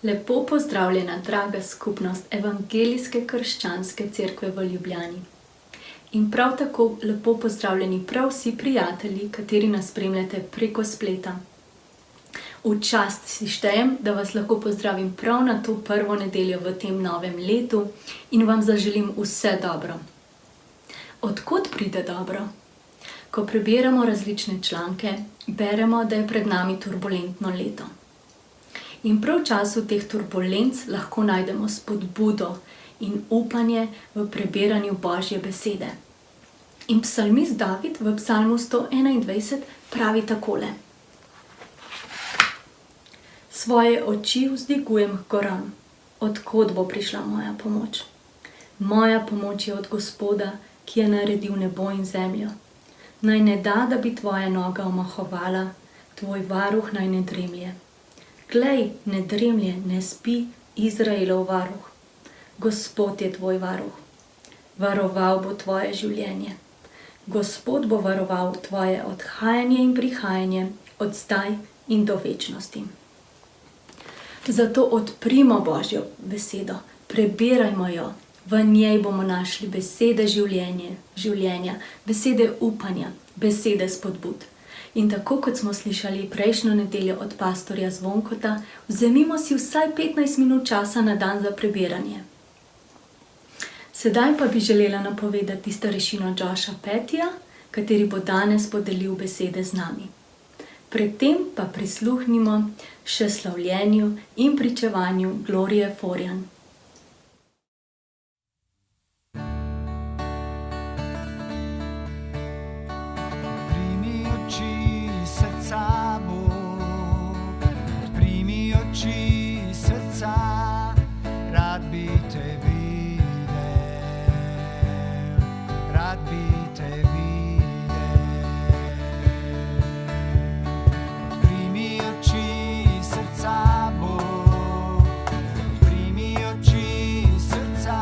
Lepo pozdravljena, draga skupnost Evangelijske krščanske cerkve v Ljubljani. In prav tako lepo pozdravljeni prav vsi prijatelji, kateri nas spremljate preko spleta. V čast si štejem, da vas lahko pozdravim prav na to prvo nedeljo v tem novem letu in vam zaželim vse dobro. Od kod pride dobro? Ko prebiramo različne članke, beremo, da je pred nami turbulentno leto. In prav v času teh turbulenc lahko najdemo spodbudo in upanje v prebiranju Božje besede. In psalmist David v psalmu 121 pravi takole: Svoje oči vzdigujem k goram, od kod bo prišla moja pomoč. Moja pomoč je od Gospoda, ki je naredil nebo in zemljo. Naj ne da, da bi tvoja noga omahovala, tvoj varuh naj ne dremlje. Glej, ne dremlje, ne spi, Izraelov varuh. Gospod je tvoj varuh. Varoval bo tvoje življenje. Gospod bo varoval tvoje odhajanje in prihajanje, od zdaj in do večnosti. Zato odprimo Božjo besedo, prebirajmo jo. V njej bomo našli besede življenja, besede upanja, besede spodbud. In tako kot smo slišali prejšnjo nedeljo od pastorja Zvonkota, vzemimo si vsaj 15 minut časa na dan za prebiranje. Sedaj pa bi želela napovedati starešino Josha Petija, kateri bo danes podelil besede z nami. Predtem pa prisluhnimo še slavljenju in pričevanju Glorije Forjan. Rad bi te videl, rad bi te videl. Odprimi oči srca, Bog, odprimi oči srca,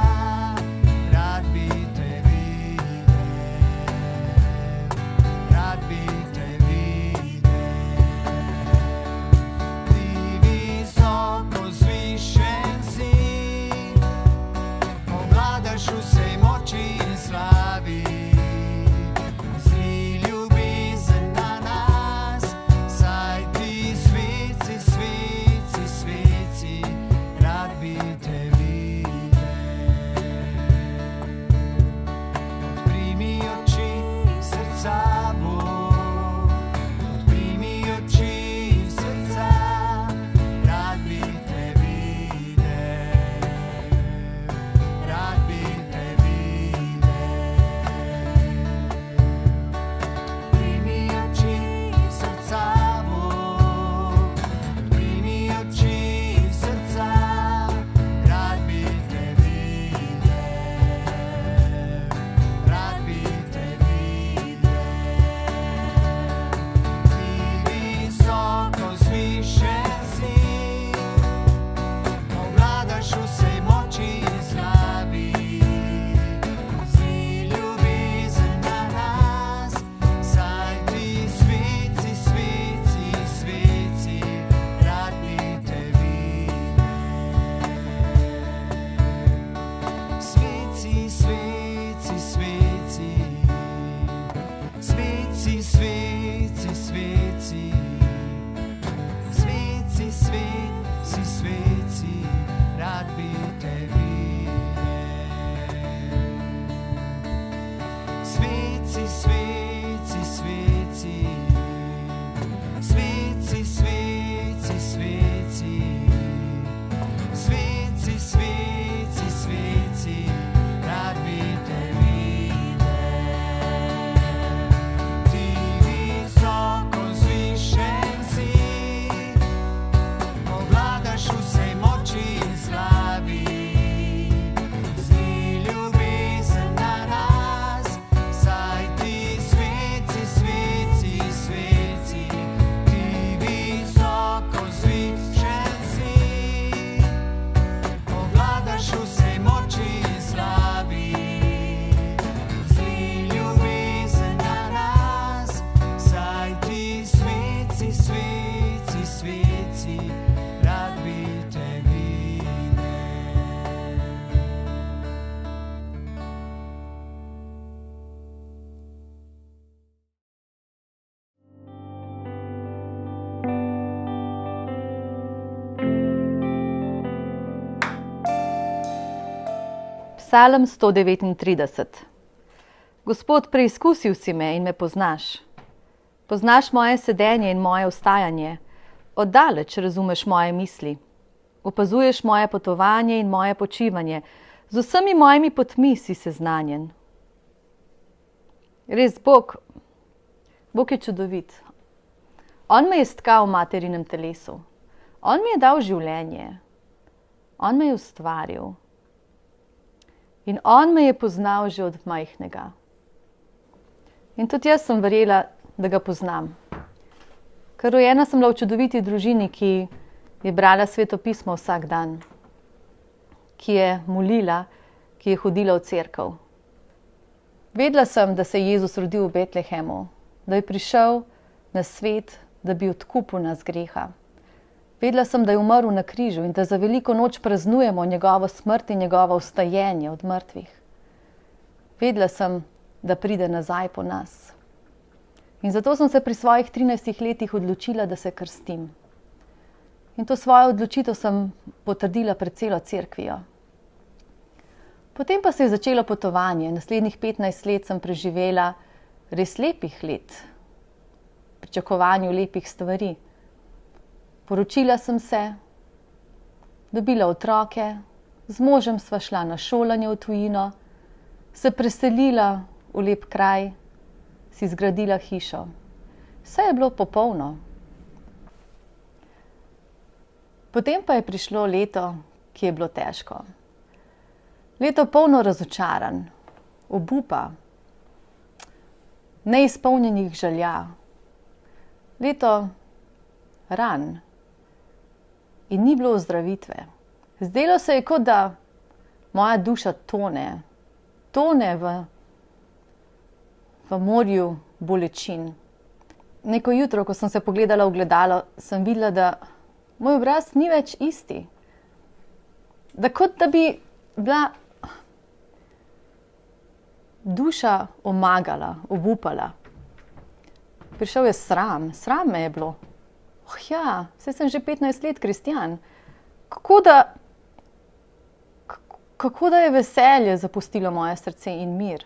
rad bi te videl, rad bi te videl. Ti visoko zvišen si, obvladaš vsej moči in slavi. Zli ljubezen na nas, saj ti sveci, sveci, sveci, rad bi te videl. Odprimi oči srca, Bog, odprimi oči srca, rad bi te videl, rad bi te videl. Odprimi oči srca, Bog, odprimi oči srca, rad bi te videl, rad bi te videl. Ti visoko zvišen si, obvladaš vsej moči in slavi. Zli ljubezen na nas, saj ti sveci, sveci, sveci, rad bi te videl. Sveci, sveci, sveci, sveci, sveci, sveci, sveci, sveci, sveci, rad bi te videl. Sveci, sveci, sveci, sveci, sveci, sveci, sveci, sveci, sveci, rad bi te videl. Ti visoko zvišen si, obvladaš vsej moči in slavi. Zli ljubezen na nas, saj ti Psalm 139. Gospod, preizkusil si me in me poznaš. Poznaš moje sedenje in moje vstajanje. Oddaleč razumeš moje misli. Opazuješ moje potovanje in moje počivanje. Z vsemi mojimi potmi si seznanjen. Res, Bog je čudovit. On me je stkal v materinem telesu. On mi je dal življenje. On me je ustvaril. In on me je poznal že od majhnega. In tudi jaz sem verjela, da ga poznam. Ker rojena sem bila v čudoviti družini, ki je brala Sveto pismo vsak dan, ki je molila, ki je hodila v cerkev. Vedela sem, da se je Jezus rodil v Betlehemu, da je prišel na svet, da bi odkupil nas greha. Vedela sem, da je umrl na križu in da za veliko noč praznujemo njegovo smrt in njegovo vstajenje od mrtvih. Vedela sem, da pride nazaj po nas. In zato sem se pri svojih 13 letih odločila, da se krstim. In to svojo odločitev sem potrdila pred celo cerkvijo. Potem pa se je začelo potovanje. Naslednjih 15 let sem preživela res lepih let, pričakovanju lepih stvari. Poročila sem se, dobila otroke, z možem sva šla na šolanje v tujino, se preselila v lep kraj, si zgradila hišo. Vse je bilo popolno. Potem pa je prišlo leto, ki je bilo težko. Leto polno razočaranj, obupa, neizpolnjenih želja. Leto ran. In ni bilo ozdravitve. Zdelo se je, kot da moja duša tone v morju bolečin. Neko jutro, ko sem se pogledala v ogledalo, sem videla, da moj obraz ni več isti. Da kot da bi bila duša omagala, obupala. Prišel je sram me je bilo. Saj sem že 15 let kristjan. Kako da je veselje zapustilo moje srce in mir.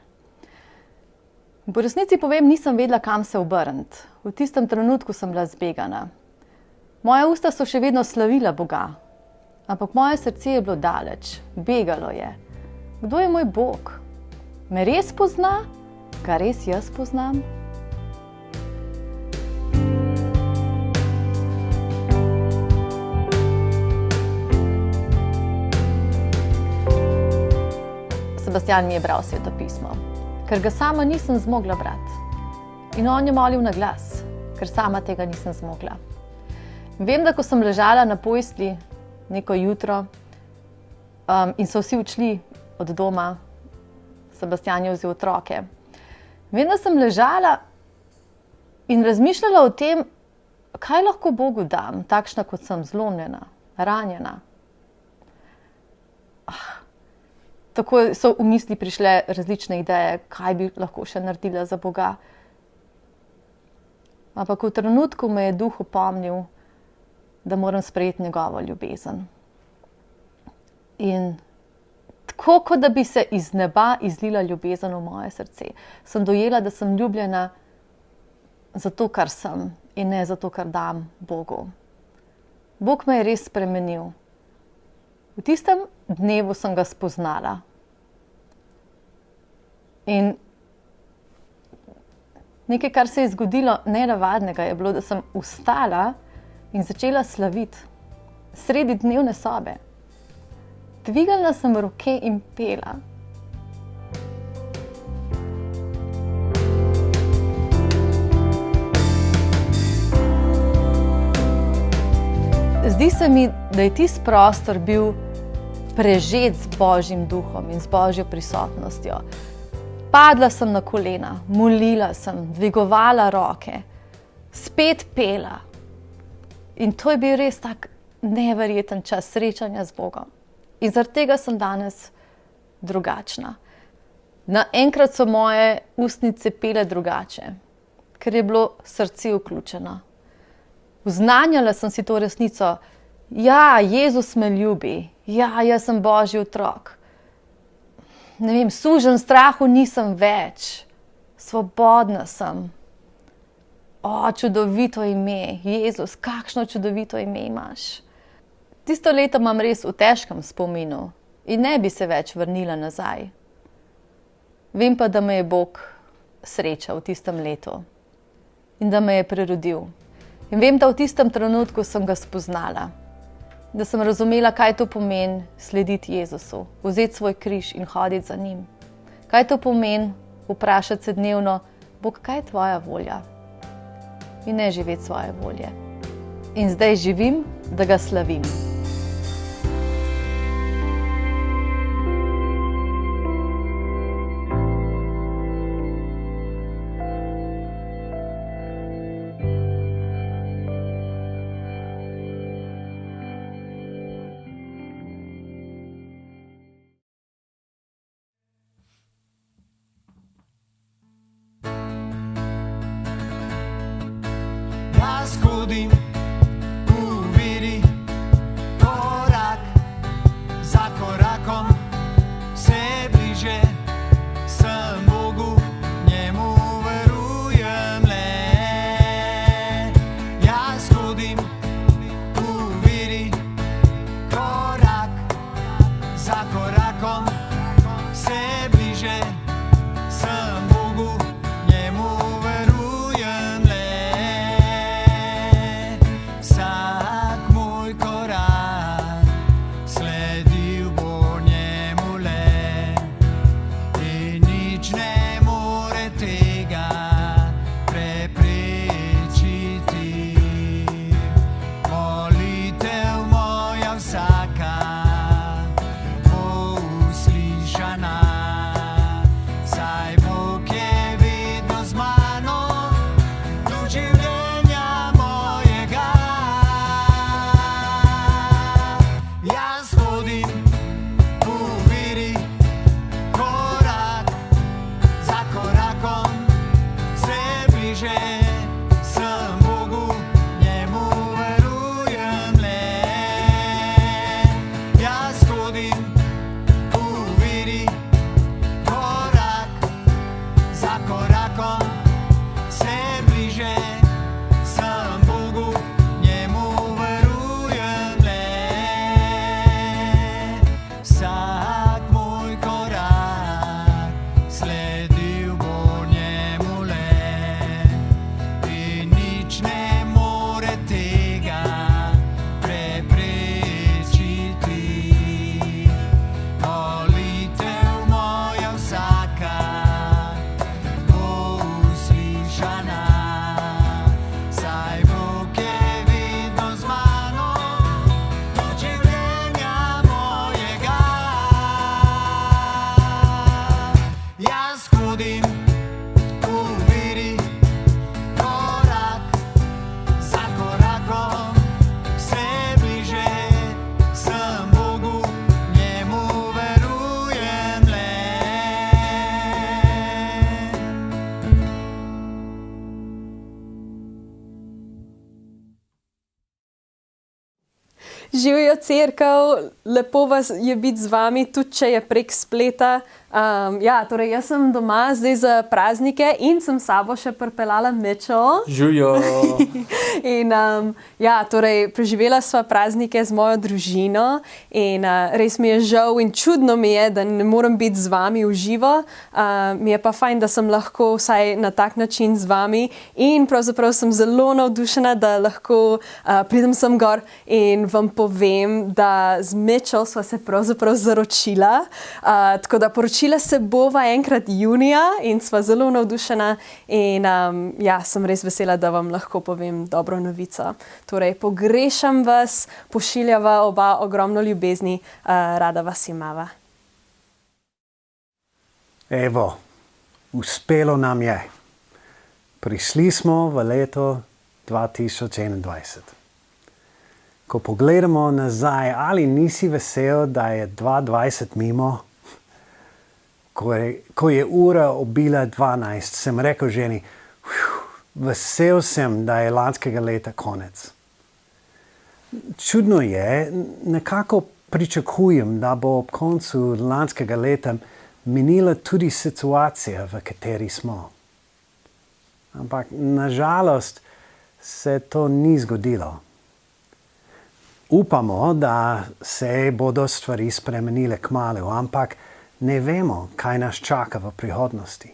Po resnici povem, nisem vedela, kam se obrniti. V tistem trenutku sem bila zbegana. Moja usta so še vedno slavila Boga, ampak moje srce je bilo daleč, begalo je. Kdo je moj Bog? Me res pozna? Ga res jaz poznam? Sebastijan mi je bral Sveto pismo, ker ga sama nisem zmogla brati. In on je molil na glas, ker sama tega nisem zmogla. Vem, da ko sem ležala na postelji neko jutro in so vsi odšli od doma, Sebastijan je vzel otroke. Vem, da sem ležala in razmišljala o tem, kaj lahko Bogu dam, takšna kot sem, zlomljena, ranjena. Tako so v misli prišle različne ideje, kaj bi lahko še naredila za Boga. Ampak v trenutku me je Duh opomnil, da moram sprejeti njegovo ljubezen. In tako, kot da bi se iz neba izlila ljubezen v moje srce, sem dojela, da sem ljubljena zato, kar sem in ne zato, kar dam Bogu. Bog me je res spremenil. V tistem dnevu sem ga spoznala. In nekaj, kar se je zgodilo nenavadnega, je bilo, da sem vstala in začela slaviti sredi dnevne sobe. Dvignila sem roke in pela. Zdi se mi, da je tisti prostor bil prežet z Božjim duhom in z Božjo prisotnostjo. Padla sem na kolena, molila sem, dvigovala roke, spet pela. In to je bil res tak neverjeten čas srečanja z Bogom. In zaradi tega sem danes drugačna. Naenkrat so moje ustnice pele drugače, ker je bilo srce vključeno. Vznanjala sem si to resnico. Ja, Jezus me ljubi. Ja, jaz sem Božji otrok. ne vem, sužen strahu nisem več. Svobodna sem. Čudovito ime, Jezus, kakšno čudovito ime imaš. Tisto leto imam res v težkem spominu in ne bi se več vrnila nazaj. Vem pa, da me je Bog srečal v tistem letu in da me je prerodil. In vem, da v tistem trenutku sem ga spoznala, da sem razumela, kaj to pomeni slediti Jezusu, vzeti svoj križ in hoditi za njim. Kaj to pomeni vprašati se dnevno, Bog, kaj je tvoja volja? In ne živeti svoje volje. In zdaj živim, da ga slavim. Jaz hodim v veri, korak za korakom, vse bliže sem Bogu, njemu verujem le. Jaz hodim v veri, korak za korakom, vse bliže sem Bogu, njemu verujem le. Vsak moj korak sledil bo njemu le in nič ne more tega preprečiti. Molitev moja vsaka bo uslišana, saj Bog je vedno z mano do življenja mojega. Jaz hodim v veri, korak za korakom, vse bliže sem Bogu, njemu verujem le. Jaz hodim v veri, korak za korakom, vse bliže sem Bogu, njemu verujem le. Vsak moj korak sledil bo njemu le in nič ne more tega preprečiti. Molitev moja vsaka bo uslišana, saj Bog je vedno z mano do življenja mojega. Jaz hodim v veri, korak za korakom, vse bliže sem Bogu, njemu verujem le. Živijo cerkev, lepo vas je biti z vami, tudi če je prek spleta. Torej jaz sem doma zdaj za praznike in sem s sabo še pripeljala Mitchell. Živijo. In torej preživela sva praznike z mojo družino in res mi je žal in čudno mi je, da ne morem biti z vami v živo. Mi je pa fajn, da sem lahko vsaj na tak način z vami in pravzaprav sem zelo navdušena, da lahko pridem sem gor in vam povem, da z Mitchell sva se pravzaprav zaročila. Tako da poročila se bova enkrat junija in sva zelo navdušena in sem res vesela, da vam lahko povem dobro novico. Torej, pogrešam vas, pošiljava oba ogromno ljubezni, rada vas imava. Evo, uspelo nam je. Prišli smo v leto 2021. Ko pogledamo nazaj, ali nisi vesel, da je 2020 mimo? Ko je ura obila 12, sem rekel ženi, vesel sem, da je lanskega leta konec. Čudno je, nekako pričakujem, da bo ob koncu lanskega leta minila tudi situacija, v kateri smo. Ampak nažalost se to ni zgodilo. Upamo, da se bodo stvari spremenile kmalu, ampak ne vemo, kaj nas čaka v prihodnosti.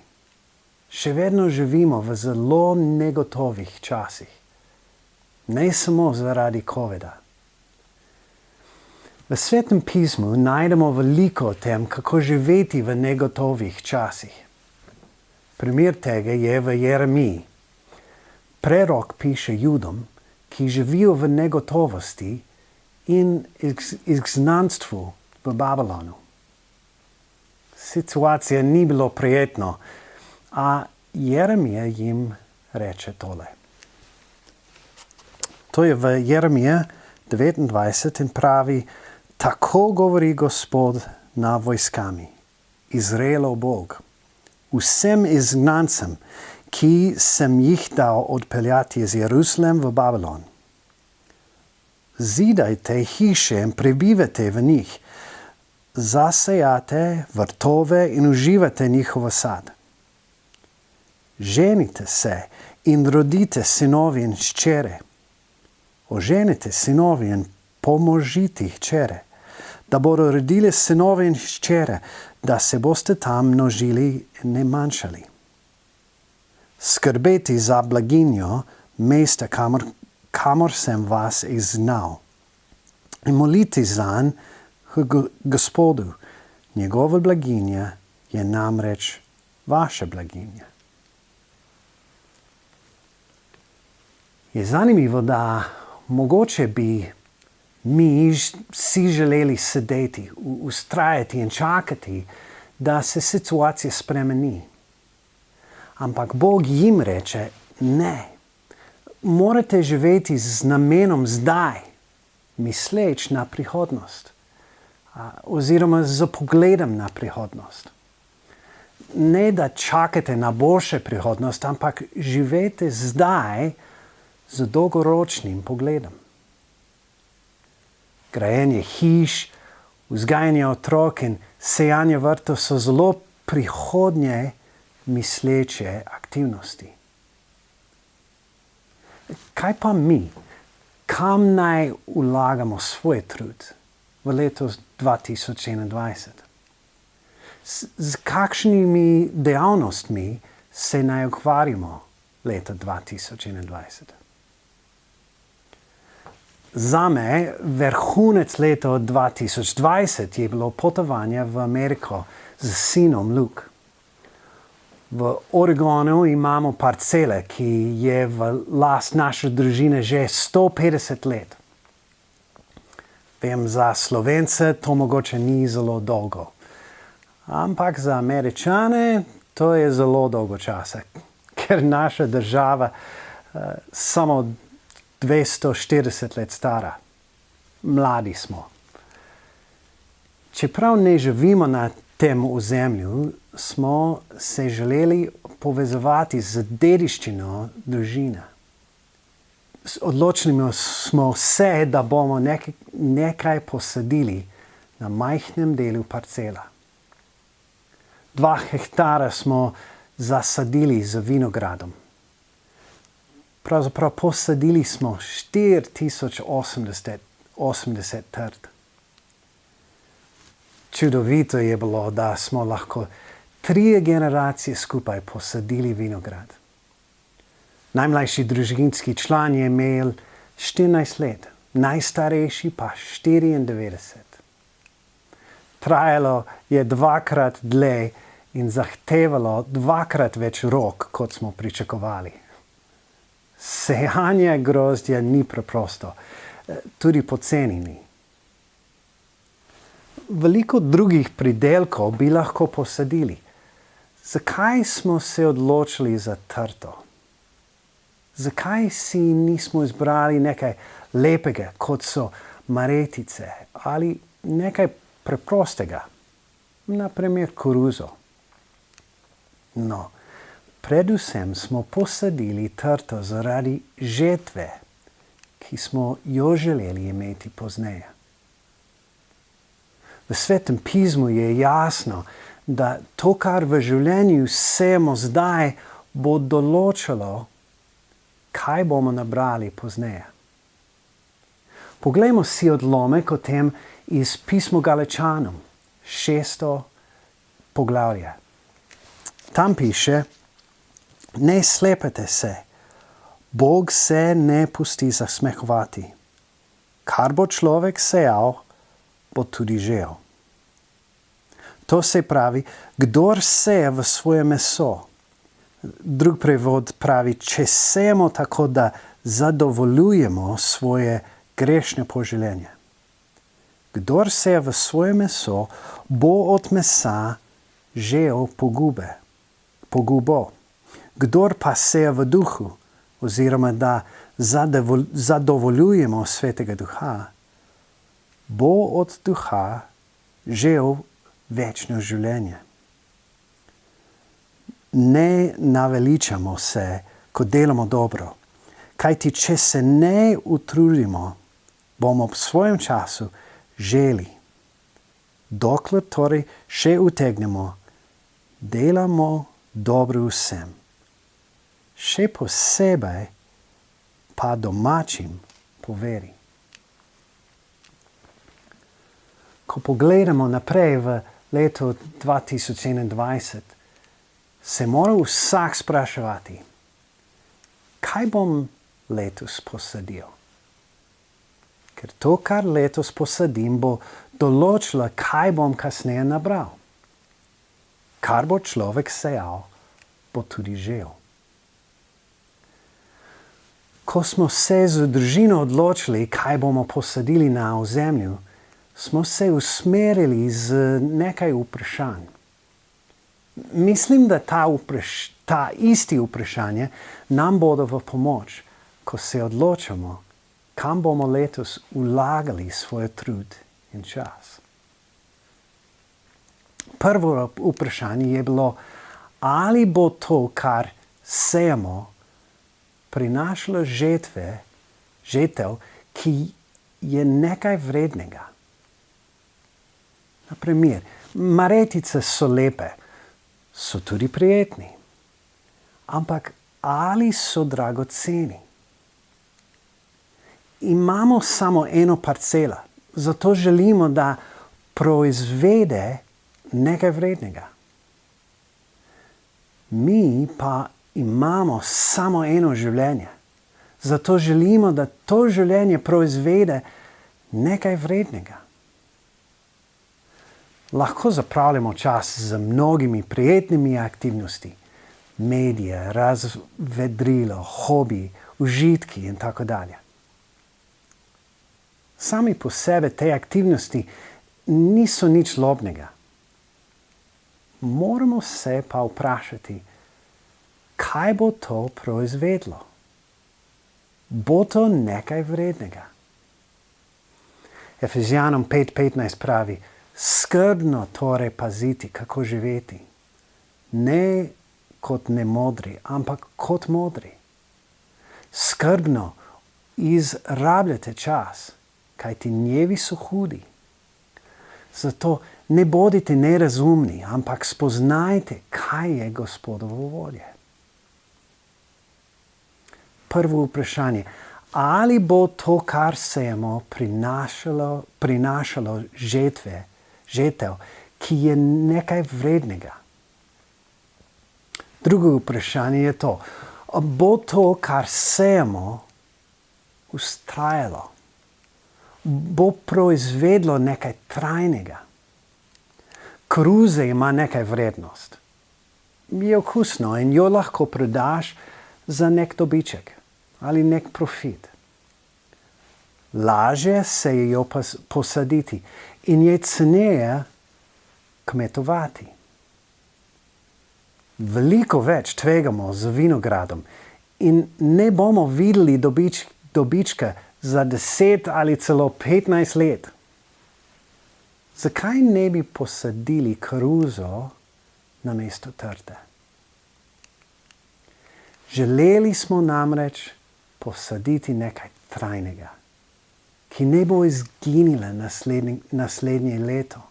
Še vedno živimo v zelo negotovih časih. Ne samo zaradi COVID-a. V Svetem pismu najdemo veliko o tem, kako živeti v negotovih časih. Primer tega je v Jeremiji. Prerok piše Judom, ki živijo v negotovosti in izgnanstvu v Babilonu. Situacija ni bilo prijetno, a Jeremija jim reče tole. To je v Jeremija 29 in pravi: Tako govori Gospod nad vojskami, Izraelov Bog, vsem izgnancem, ki sem jih dal odpeljati iz Jeruzalem v Babilon. Zidajte hiše in prebivajte v njih, zasejate vrtove in uživate njihov sad. Ženite se in rodite sinovi in hčere. Oženite sinovi in pomožite hčere, da bodo rodili sinovi in hčere, da se boste tam množili in ne manjšali. Skrbeti za blaginjo mesta, kamor sem vas izgnal. In moliti zanj Gospodu. Njegova blaginja je namreč vaša blaginja. Je zanimivo, da mogoče bi mi si želeli sedeti, ustrajati in čakati, da se situacija spremeni. Ampak Bog jim reče, ne, morate živeti z namenom zdaj, misleč na prihodnost, oziroma z pogledom na prihodnost. Ne da čakate na boljšo prihodnost, ampak živete zdaj z dolgoročnim pogledom. Grajenje hiš, vzgajanje otrok in sejanje vrtov so zelo prihodnje misleče aktivnosti. Kaj pa mi? Kam naj vlagamo svoj trud v letu 2021? Z kakšnimi dejavnostmi se naj ukvarjamo leta 2021? Zame vrhunec leta 2020 je bilo potovanje v Ameriko z sinom Luke. V Oregonu imamo parcele, ki je v last naše družine že 150 let. Vem, za Slovence to mogoče ni zelo dolgo. Ampak za Američane to je zelo dolgo časa, ker naša država samo 240 let stara. Mladi smo. Čeprav ne živimo na tem ozemlju, smo se želeli povezovati z dediščino družine. Odločili smo se, da bomo nekaj posadili na majhnem delu parcela. 2 hektara smo zasadili z vinogradom. Pravzaprav posadili smo 4080 trt. Čudovito je bilo, da smo lahko 3 generacije skupaj posadili vinograd. Najmlajši družinski član je imel 14 let, najstarejši pa 94. Trajalo je 2-krat dlje in zahtevalo 2-krat več rok, kot smo pričakovali. Sejanje grozdja ni preprosto, tudi poceni ni. Veliko drugih pridelkov bi lahko posadili. Zakaj smo se odločili za trto? Zakaj si nismo izbrali nekaj lepega, kot so maretice, ali nekaj preprostega, na primer koruzo? No, predvsem smo posadili trto zaradi žetve, ki smo jo želeli imeti pozneje. V Svetem pismu je jasno, da to, kar v življenju sejemo zdaj, bo določilo, kaj bomo nabrali pozneje. Poglejmo si odlomek o tem iz pisma Galačanom, 6. poglavje. Tam piše: ne slepete se, Bog se ne pusti zasmehovati. Kar bo človek sejal, bo tudi žel. To se pravi, kdor seje v svoje meso. Drug prevod pravi, če sejemo tako, da zadovoljujemo svoje grešne poželjenje. Kdor seje v svoje meso, bo od mesa žel pogubo. Kdor pa seje v duhu, oziroma da zadovoljujemo Svetega Duha, bo od duha žel večno življenje. Ne naveličamo se, ko delamo dobro, kajti če se ne utrudimo, bomo v svojem času želi. Dokler torej še utegnemo, delamo dobro vsem. Še posebej pa domačim po veri. Ko pogledamo naprej v leto 2021, se mora vsak spraševati, kaj bom letos posadil. Ker to, kar letos posadim, bo določilo, kaj bom kasneje nabral. Kar bo človek sejal, bo tudi žel. Ko smo se z družino odločili, kaj bomo posadili na ozemlju, smo se usmerili z nekaj vprašanj. Mislim, da ta isti vprašanje nam bodo v pomoč, ko se odločamo, kam bomo letos vlagali svoj trud in čas. Prvo vprašanje je bilo, ali bo to, kar sejemo, prinašalo žetev, ki je nekaj vrednega. Na primer, marjetice so lepe, so tudi prijetni, ampak ali so dragoceni? Imamo samo eno parcelo, zato želimo, da proizvede nekaj vrednega. Mi pa imamo samo eno življenje, zato želimo, da to življenje proizvede nekaj vrednega. Lahko zapravljamo čas z mnogimi prijetnimi aktivnostmi, medije, razvedrilo, hobi, užitki in tako dalje. Sami po sebi te aktivnosti niso nič lobnega. Moramo se pa vprašati, kaj bo to proizvedlo? Bo to nekaj vrednega? Efezijanom 5:15 pravi, skrbno torej paziti, kako živeti. Ne kot nemodri, ampak kot modri. Skrbno izrabljate čas, kajti dnevi so hudi. Zato ne bodite nerazumni, ampak spoznajte, kaj je Gospodovo volje. Prvo vprašanje, ali bo to, kar sejemo, prinašalo žetev, ki je nekaj vrednega. Drugo vprašanje je to, bo to, kar sejemo, vztrajalo, bo proizvedlo nekaj trajnega. Koruza ima nekaj vrednost. Je okusno in jo lahko prodaš za nek dobiček ali nek profit. Lažje se je jo posaditi in je ceneje kmetovati. Veliko več tvegamo z vinogradom in ne bomo videli dobička za 10 ali celo 15 let. Zakaj ne bi posadili koruzo namesto trte? Želeli smo namreč posaditi nekaj trajnega, ki ne bo izginilo naslednje leto.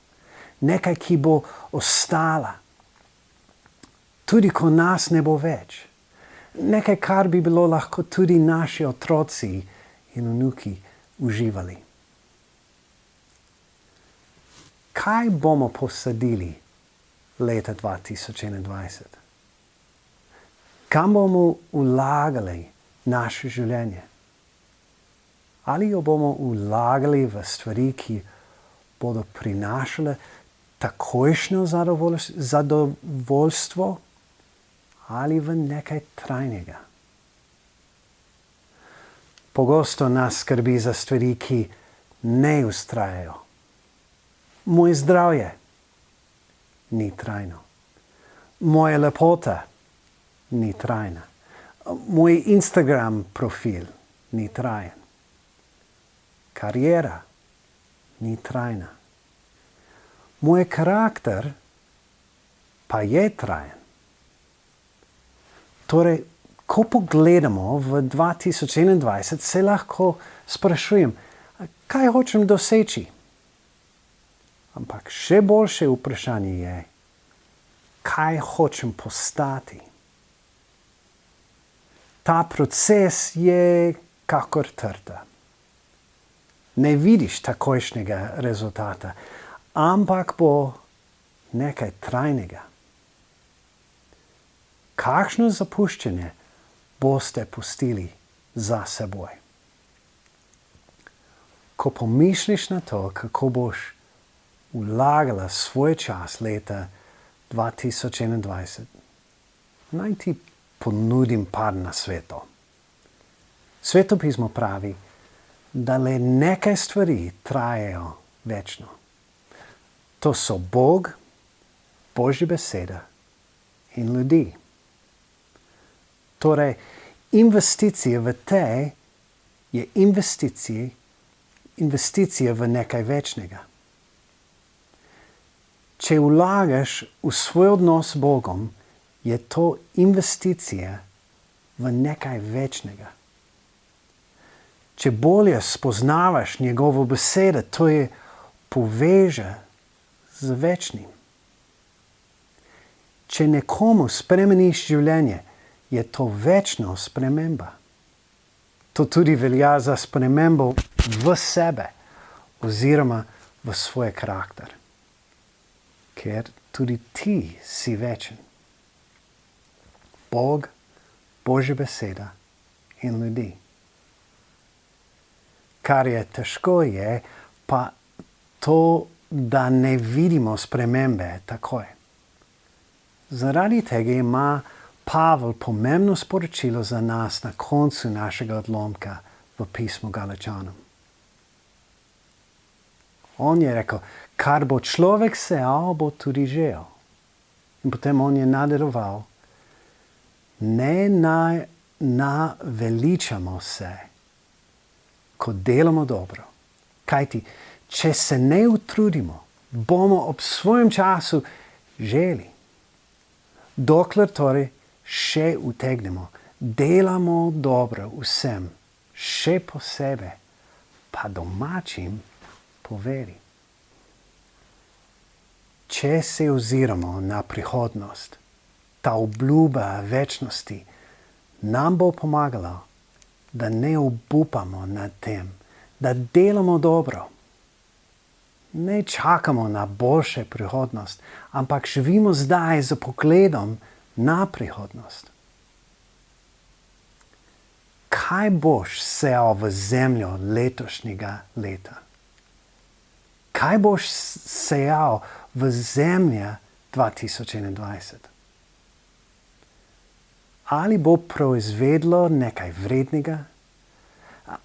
nekaj, ki bo ostala. Tudi ko nas ne bo več. Nekaj, kar bi bilo lahko tudi naši otroci in vnuki uživali. Kaj bomo posadili leta 2021? Kam bomo vlagali naše življenje? Ali jo bomo vlagali v stvari, ki bodo prinašale takojšnjo zadovoljstvo ali v nekaj trajnega? Pogosto nas skrbi za stvari, ki ne vztrajajo. Moje zdravje ni trajno. Moja lepota ni trajna. Moj Instagram profil ni trajen. Kariera ni trajna. Moj karakter pa je trajen. Torej, ko pogledamo v 2021, se lahko sprašujem, kaj hočem doseči? Ampak še boljše vprašanje je, kaj hočem postati? Ta proces je kakor trta. Ne vidiš takojšnjega rezultata, ampak bo nekaj trajnega. Kakšno zapuščanje boste pustili za seboj? Ko pomisliš na to, kako boš vlagala svoj čas leta 2021, naj ti ponudim par nasvetov. Svetopismo pravi, da le nekaj stvari trajajo večno. To so Bog, Božja beseda in ljudi. Torej, investicija v te je investicija v nekaj večnega. Če vlagaš v svoj odnos s Bogom, je to investicija v nekaj večnega. Če bolje spoznavaš njegovo besedo, to je poveže z večnim. Če nekomu spremeniš življenje, je to večna sprememba. To tudi velja za spremembo v sebe oziroma v svoj karakter. Ker tudi ti si večen. Bog, Božja beseda in ljudi. Kar je težko je pa to, da ne vidimo spremembe takoj. Zaradi tega ima Pavel pomembno sporočilo za nas na koncu našega odlomka v pismu Galačanom. On je rekel, kar bo človek sejal, bo tudi žel. In potem on je nadaljeval, ne naveličamo se, ko delamo dobro. Kajti, če se ne utrudimo, bomo ob svojem času želi. Dokler torej še utegnemo, delamo dobro vsem, še posebej pa domačim po veri. Če se oziramo na prihodnost, ta obljuba večnosti nam bo pomagala, da ne obupamo nad tem, da delamo dobro. Ne čakamo na boljšo prihodnost, ampak živimo zdaj z pogledom na prihodnost. Kaj boš sejal v zemljo letošnjega leta? Kaj boš sejal v zemljo 2021? Ali bo proizvedlo nekaj vrednega?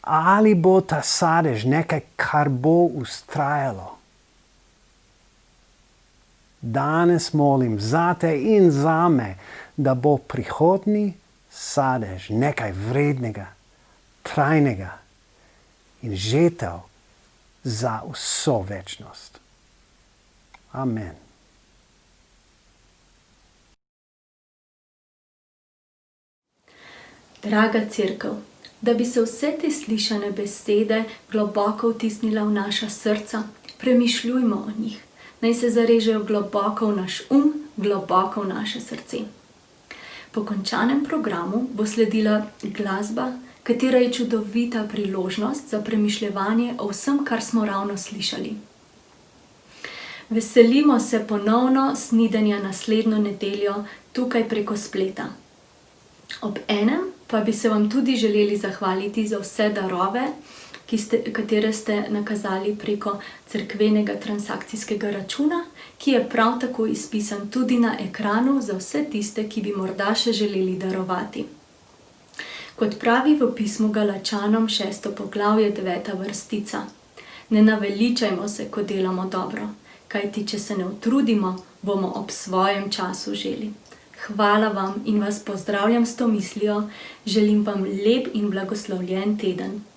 Ali bo ta sadež nekaj, kar bo vztrajalo? Danes molim zate in zame, da bo prihodnji sadež nekaj vrednega, trajnega in žetev za vso večnost. Amen. Draga cerkev, da bi se vse te slišane besede globoko vtisnile v naša srca, premišljujmo o njih. naj se zarežejo globoko v naš globoko v naše srce. Po končanem programu bo sledila glasba, katera je čudovita priložnost za premišljevanje o vsem, kar smo ravno slišali. Veselimo se ponovno snidenja naslednjo nedeljo tukaj preko spleta. Ob enem pa bi se vam tudi želeli zahvaliti za vse darove, katere ste nakazali preko cerkvenega transakcijskega računa, ki je prav tako izpisan tudi na ekranu za vse tiste, ki bi morda še želeli darovati. Kot pravi v pismu Galačanom 6. poglavje 9. vrstica: Ne naveličajmo se, ko delamo dobro, kajti če se ne utrudimo, bomo ob svojem času želi. Hvala vam in vas pozdravljam s to mislijo, želim vam lep in blagoslovljen teden.